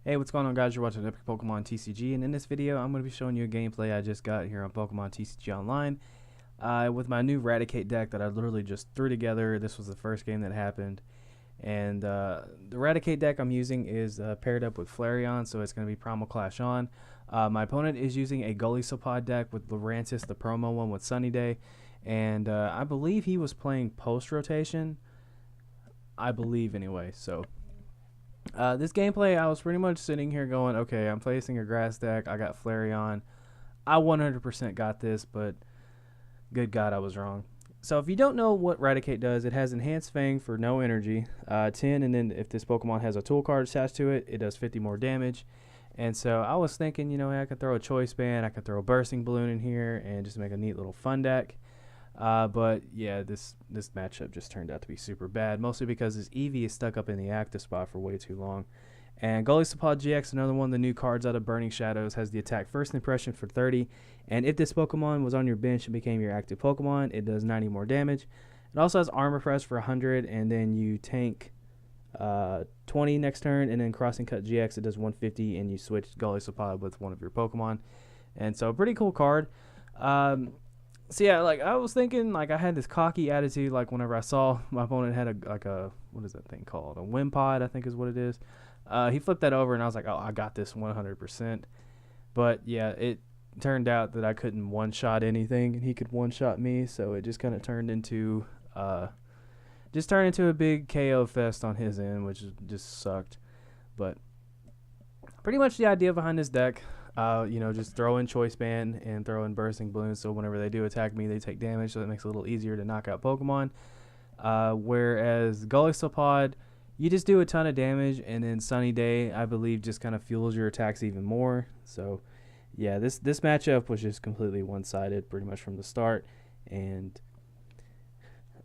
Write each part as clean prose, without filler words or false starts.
Hey, what's going on, guys? You're watching Epic Pokemon TCG, and in this video, I'm going to be showing you a gameplay I just got here on Pokemon TCG Online with my new Raticate deck that I literally just threw together. This was the first game that happened, and the Raticate deck I'm using is paired up with Flareon, so it's going to be Primal Clash on. My opponent is using a Golisopod deck with Lurantis, the promo one with Sunny Day, and I believe he was playing post-rotation. I believe, anyway, so... this gameplay, I was pretty much sitting here going, okay, I'm facing a grass deck. I got Flareon. I 100% got this, but good God, I was wrong. So if you don't know what Raticate does, it has Enhanced Fang for no energy, 10, and then if this Pokemon has a tool card attached to it, it does 50 more damage. And so I was thinking, I could throw a Choice Band, I could throw a Bursting Balloon in here, and just make a neat little fun deck. But yeah, this matchup just turned out to be super bad, mostly because this Eevee is stuck up in the active spot for way too long. And Golisopod GX, another one of the new cards out of Burning Shadows, has the attack first impression for 30. And if this Pokemon was on your bench and became your active Pokemon, it does 90 more damage. It also has Armor Press for 100, and then you tank 20 next turn, and then Crossing Cut GX, it does 150, and you switch Golisopod with one of your Pokemon. And so, pretty cool card. So yeah, like I was thinking, like I had this cocky attitude, like whenever I saw my opponent had a what is that thing called? A Wimpod, I think is what it is. He flipped that over, and I was like, oh, I got this 100%. But yeah, it turned out that I couldn't one-shot anything, and he could one-shot me. So it just kind of turned into a big KO fest on his end, which just sucked. But pretty much the idea behind this deck. Just throw in Choice Band and throw in Bursting Balloons, so whenever they do attack me, they take damage, so it makes it a little easier to knock out Pokemon. Whereas Golisopod, you just do a ton of damage, and then Sunny Day, I believe, just kind of fuels your attacks even more. So, yeah, this matchup was just completely one-sided pretty much from the start, and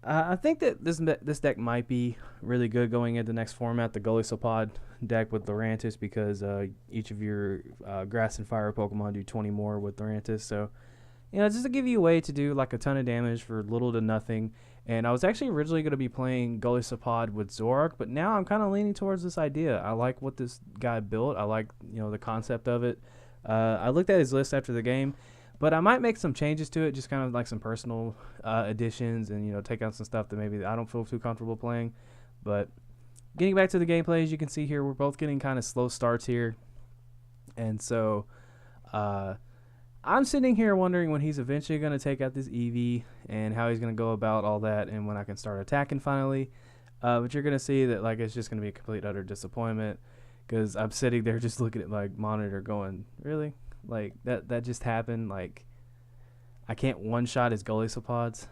I think that this deck might be really good going into the next format, the Golisopod deck with Lurantis, because each of your grass and fire Pokemon do 20 more with Lurantis. So, just to give you a way to do like a ton of damage for little to nothing. And I was actually originally going to be playing Golisopod with Zoroark, but now I'm kind of leaning towards this idea. I like what this guy built. I like, the concept of it. I looked at his list after the game, but I might make some changes to it, just kind of like some personal additions, and take out some stuff that maybe I don't feel too comfortable playing. But getting back to the gameplay, as you can see here, we're both getting kind of slow starts here, and so I'm sitting here wondering when he's eventually going to take out this Eevee and how he's going to go about all that, and when I can start attacking finally. But you're going to see that like it's just going to be a complete utter disappointment, because I'm sitting there just looking at my monitor going, really? Like, that just happened? Like, I can't one-shot his Golisopods?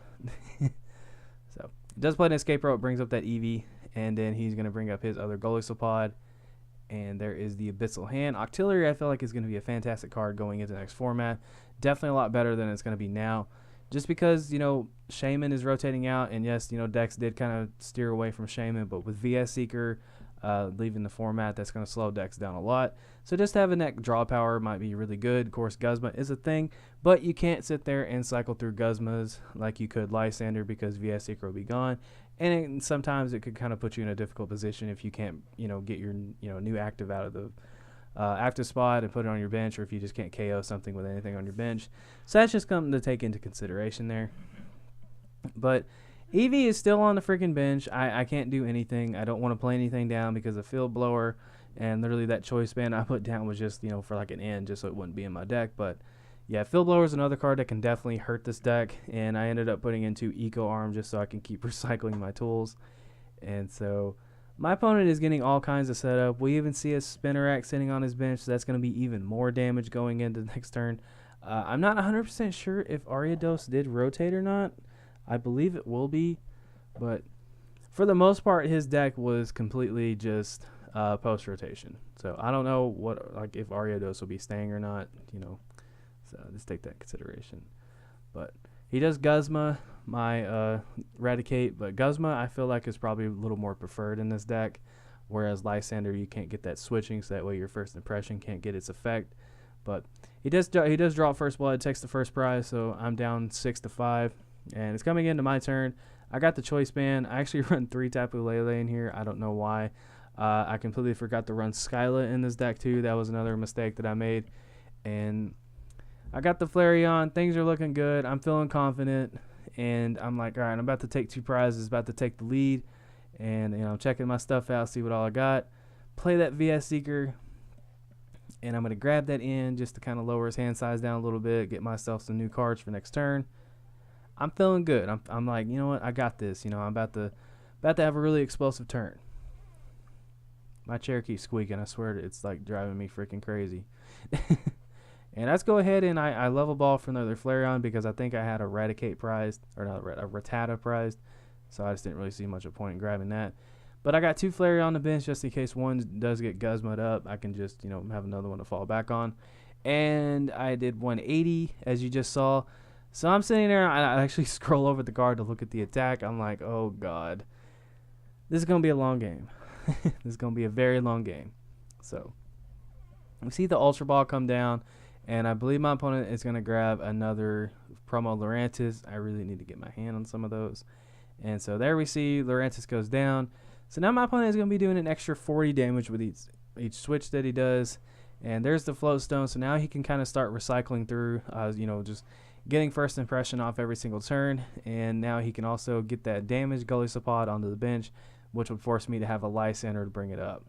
So, it does play an Escape Rope, brings up that Eevee, and then he's going to bring up his other Golisopod, and there is the Abyssal Hand. Octillery, I feel like, is going to be a fantastic card going into the next format. Definitely a lot better than it's going to be now. Just because, Shaman is rotating out, and yes, decks did kind of steer away from Shaman, but with VS Seeker leaving the format, that's going to slow decks down a lot. So just having that draw power might be really good. Of course, Guzma is a thing, but you can't sit there and cycle through Guzmas like you could Lysander, because VS Seeker will be gone. And sometimes it could kind of put you in a difficult position if you can't, get your, new active out of the active spot and put it on your bench, or if you just can't KO something with anything on your bench. So that's just something to take into consideration there. But Eevee is still on the freaking bench. I can't do anything. I don't want to play anything down because of Field Blower, and literally that Choice Band I put down was just, for like an end, just so it wouldn't be in my deck. But yeah, Field Blower is another card that can definitely hurt this deck, and I ended up putting in 2 Eco Arm just so I can keep recycling my tools. And so my opponent is getting all kinds of setup. We even see a Spinnerack sitting on his bench, so that's going to be even more damage going into the next turn. I'm not 100% sure if Ariados did rotate or not. I believe it will be, but for the most part, his deck was completely just post-rotation. So I don't know if Ariados will be staying or not, so just take that into consideration. But he does Guzma, my Raticate, but Guzma I feel like is probably a little more preferred in this deck, whereas Lysander, you can't get that switching, so that way your first impression can't get its effect. But he does draw First Blood, takes the first prize, so I'm down 6-5. And it's coming into my turn. I got the Choice Band. I actually run 3 Tapu Lele in here. I don't know why. I completely forgot to run Skyla in this deck too. That was another mistake that I made. And I got the Flareon. Things are looking good. I'm feeling confident. And I'm like, all right, I'm about to take 2 prizes, about to take the lead. And I'm checking my stuff out, see what all I got. Play that VS Seeker. And I'm going to grab that in just to kind of lower his hand size down a little bit, get myself some new cards for next turn. I'm feeling good. I'm like, you know what? I got this. I'm about to have a really explosive turn. My chair keeps squeaking. I swear it's like driving me freaking crazy. And let's go ahead and I level ball for another Flareon because I think I had a Raticate prized, or not a Rattata prized. So I just didn't really see much of a point in grabbing that. But I got 2 Flareon on the bench just in case one does get Guzma'd up. I can just, have another one to fall back on. And I did 180, as you just saw. So I'm sitting there. I actually scroll over the card to look at the attack. I'm like, oh, God. This is going to be a long game. This is going to be a very long game. So we see the Ultra Ball come down. And I believe my opponent is going to grab another Promo Lurantis. I really need to get my hand on some of those. And so there we see Lurantis goes down. So now my opponent is going to be doing an extra 40 damage with each switch that he does. And there's the Float Stone. So now he can kind of start recycling through, just getting first impression off every single turn. And now he can also get that damaged Golisopod onto the bench, which would force me to have a Lysander to bring it up.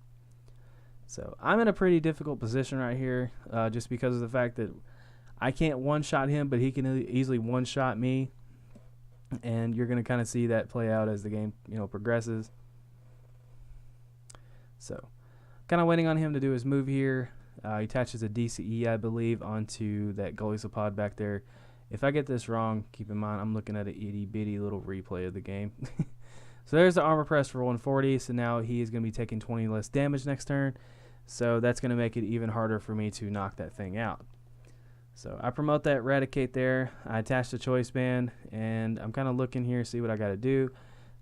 So I'm in a pretty difficult position right here, just because of the fact that I can't one-shot him, but he can easily one-shot me. And you're going to kind of see that play out as the game, progresses. So kind of waiting on him to do his move here. He attaches a DCE, I believe, onto that Golisopod back there. If I get this wrong, keep in mind I'm looking at an itty-bitty little replay of the game. So there's the armor press for 140. So now he is going to be taking 20 less damage next turn. So that's going to make it even harder for me to knock that thing out. So I promote that Raticate there. I attach the Choice Band, and I'm kind of looking here, see what I got to do.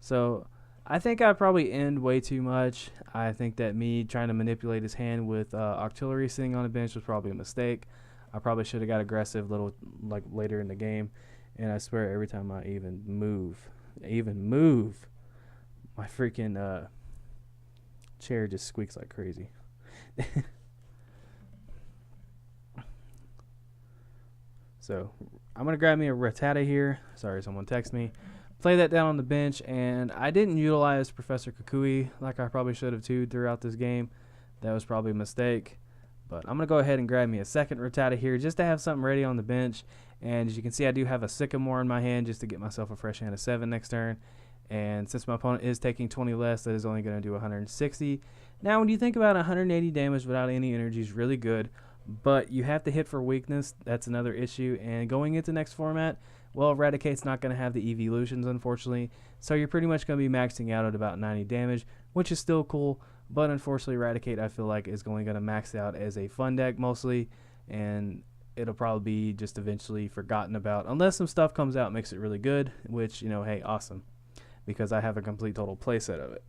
So I think I probably end way too much. I think that me trying to manipulate his hand with Octillery sitting on the bench was probably a mistake. I probably should have got aggressive later in the game. And I swear every time I even move, my freaking chair just squeaks like crazy. So I'm going to grab me a Rattata here. Sorry, someone text me. Play that down on the bench, and I didn't utilize Professor Kukui like I probably should have too throughout this game. That was probably a mistake. But I'm going to go ahead and grab me a second Rattata here just to have something ready on the bench. And as you can see, I do have a Sycamore in my hand just to get myself a fresh hand of 7 next turn. And since my opponent is taking 20 less, that is only going to do 160. Now, when you think about 180 damage without any energy is really good, but you have to hit for weakness. That's another issue. And going into next format, well, Raticate's not going to have the evolutions, unfortunately. So you're pretty much going to be maxing out at about 90 damage, which is still cool. But unfortunately, Raticate, I feel like, is only going to max out as a fun deck mostly. And it'll probably be just eventually forgotten about. Unless some stuff comes out and makes it really good, which, hey, awesome. Because I have a complete total playset of it.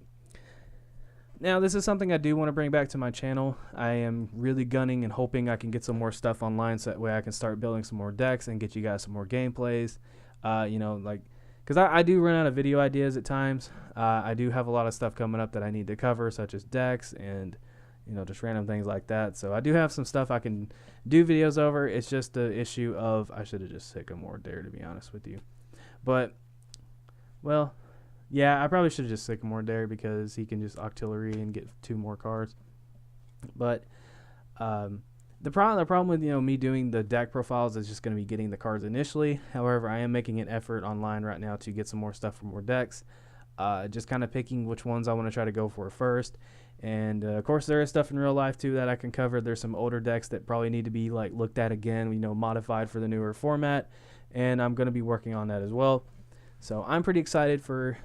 Now, this is something I do want to bring back to my channel. I am really gunning and hoping I can get some more stuff online so that way I can start building some more decks and get you guys some more gameplays. Because I do run out of video ideas at times. I do have a lot of stuff coming up that I need to cover, such as decks and, just random things like that. So I do have some stuff I can do videos over. It's just the issue of I should have just Sycamore there, to be honest with you. But, well, yeah, I probably should have just Sycamore there because he can just Octillery and get 2 more cards. But the problem with me doing the deck profiles is just going to be getting the cards initially. However, I am making an effort online right now to get some more stuff for more decks. Just kind of picking which ones I want to try to go for first. And of course, there is stuff in real life too that I can cover. There's some older decks that probably need to be looked at again, modified for the newer format. And I'm going to be working on that as well. So I'm pretty excited for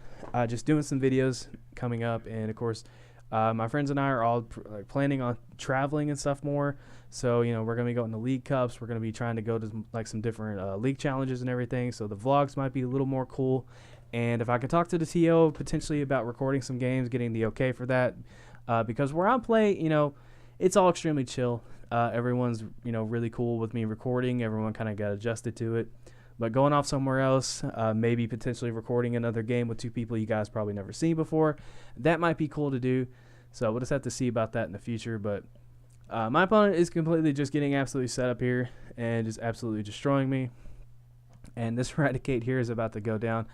just doing some videos coming up. And of course, my friends and I are all planning on traveling and stuff more. So, we're going to be going to League Cups. We're going to be trying to go to some different league challenges and everything. So the vlogs might be a little more cool. And if I can talk to the TO potentially about recording some games, getting the okay for that. Because where I play, it's all extremely chill. Everyone's, really cool with me recording. Everyone kind of got adjusted to it. But going off somewhere else, maybe potentially recording another game with 2 people you guys probably never seen before, that might be cool to do. So we'll just have to see about that in the future. But my opponent is completely just getting absolutely set up here and just absolutely destroying me. And this Raticate here is about to go down.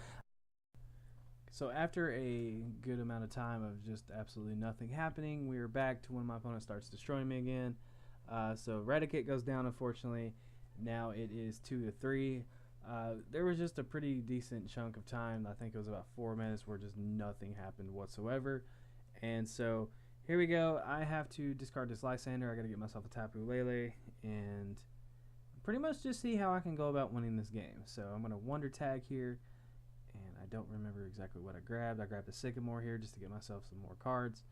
So after a good amount of time of just absolutely nothing happening, we are back to when my opponent starts destroying me again. So Raticate goes down, unfortunately. Now it is 2-3. There was just a pretty decent chunk of time. I think it was about 4 minutes where just nothing happened whatsoever. And so here we go. I have to discard this Lysander. I got to get myself a Tapu Lele and pretty much just see how I can go about winning this game. So I'm going to Wonder Tag here. And I don't remember exactly what I grabbed. I grabbed a Sycamore here just to get myself some more cards.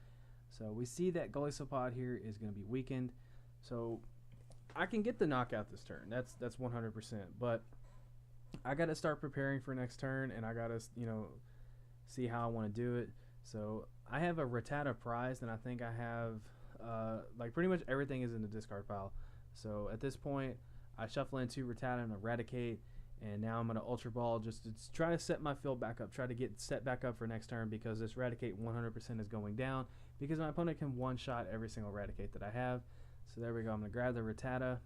So we see that Golisopod here is going to be weakened. So I can get the knockout this turn. That's 100%. But I got to start preparing for next turn, and I got to, see how I want to do it. So I have a Rattata prize, and I think I have, pretty much everything is in the discard pile. So at this point, I shuffle in 2 Rattata and Eradicate. And now I'm going to Ultra Ball just to try to set my field back up, try to get set back up for next turn, because this Raticate 100% is going down because my opponent can one-shot every single Raticate that I have. So there we go. I'm going to grab the Rattata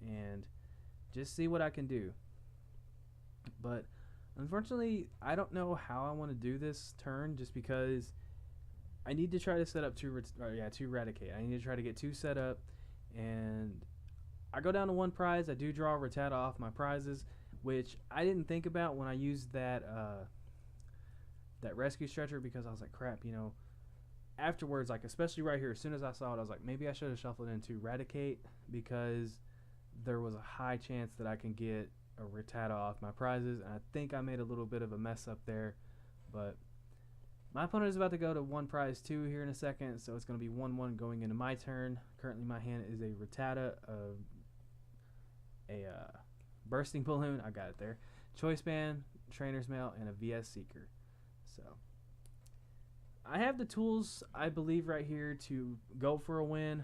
and just see what I can do. But unfortunately, I don't know how I want to do this turn just because I need to try to set up 2 Raticate. I need to try to get 2 set up, and I go down to 1 prize. I do draw Rattata off my prizes, which I didn't think about when I used that rescue stretcher, because I was like, crap, afterwards, like especially right here, as soon as I saw it, I was like, maybe I should have shuffled into Raticate, because there was a high chance that I can get a Rattata off my prizes, and I think I made a little bit of a mess up there. But my opponent is about to go to 1 prize 2 here in a second, so it's going to be 1-1 going into my turn. Currently my hand is a Rattata, a Bursting Balloon, I got it there, Choice Band, Trainer's Mail, and a VS Seeker. So I have the tools, I believe, right here to go for a win,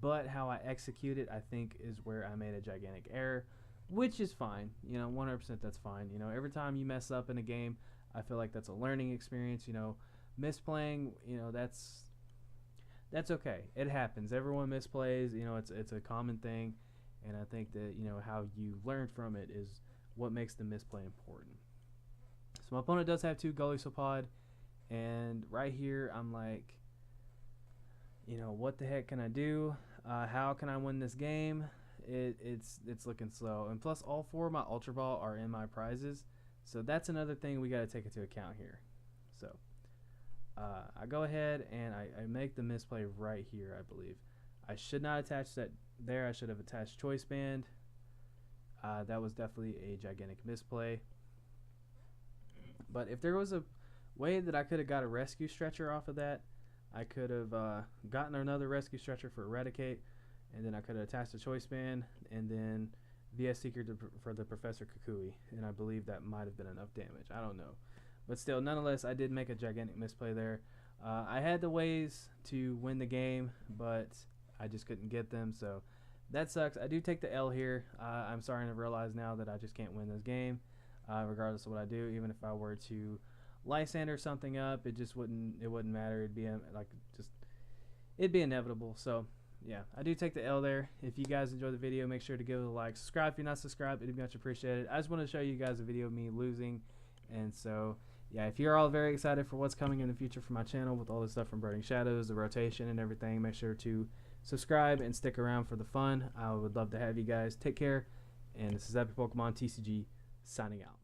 but how I execute it, I think, is where I made a gigantic error, which is fine. 100% that's fine. Every time you mess up in a game, I feel like that's a learning experience. Misplaying, that's okay. It happens. Everyone misplays. It's a common thing. And I think that, how you learn from it is what makes the misplay important. So my opponent does have 2 Golisopod. And right here, I'm like, what the heck can I do? How can I win this game? It's looking slow. And plus, all 4 of my Ultra Ball are in my prizes. So that's another thing we got to take into account here. So I go ahead and I make the misplay right here, I believe. I should not attach that there. I should have attached Choice Band. That was definitely a gigantic misplay. But if there was a way that I could have got a rescue stretcher off of that, I could have gotten another rescue stretcher for Eradicate, and then I could have attached a Choice Band, and then VS Seeker for the Professor Kukui, and I believe that might have been enough damage. I don't know. But still, nonetheless, I did make a gigantic misplay there. I had the ways to win the game, but I just couldn't get them, so that sucks. I do take the L here. I'm starting to realize now that I just can't win this game, regardless of what I do. Even if I were to Lysander something up, it wouldn't matter. It'd be inevitable. So yeah, I do take the L there. If you guys enjoyed the video, make sure to give it a like, subscribe if you're not subscribed. It'd be much appreciated. I just want to show you guys a video of me losing, and so yeah, if you're all very excited for what's coming in the future for my channel with all this stuff from Burning Shadows, the rotation and everything, make sure to subscribe and stick around for the fun. I would love to have you guys. Take care, and this is Epic Pokemon TCG signing out.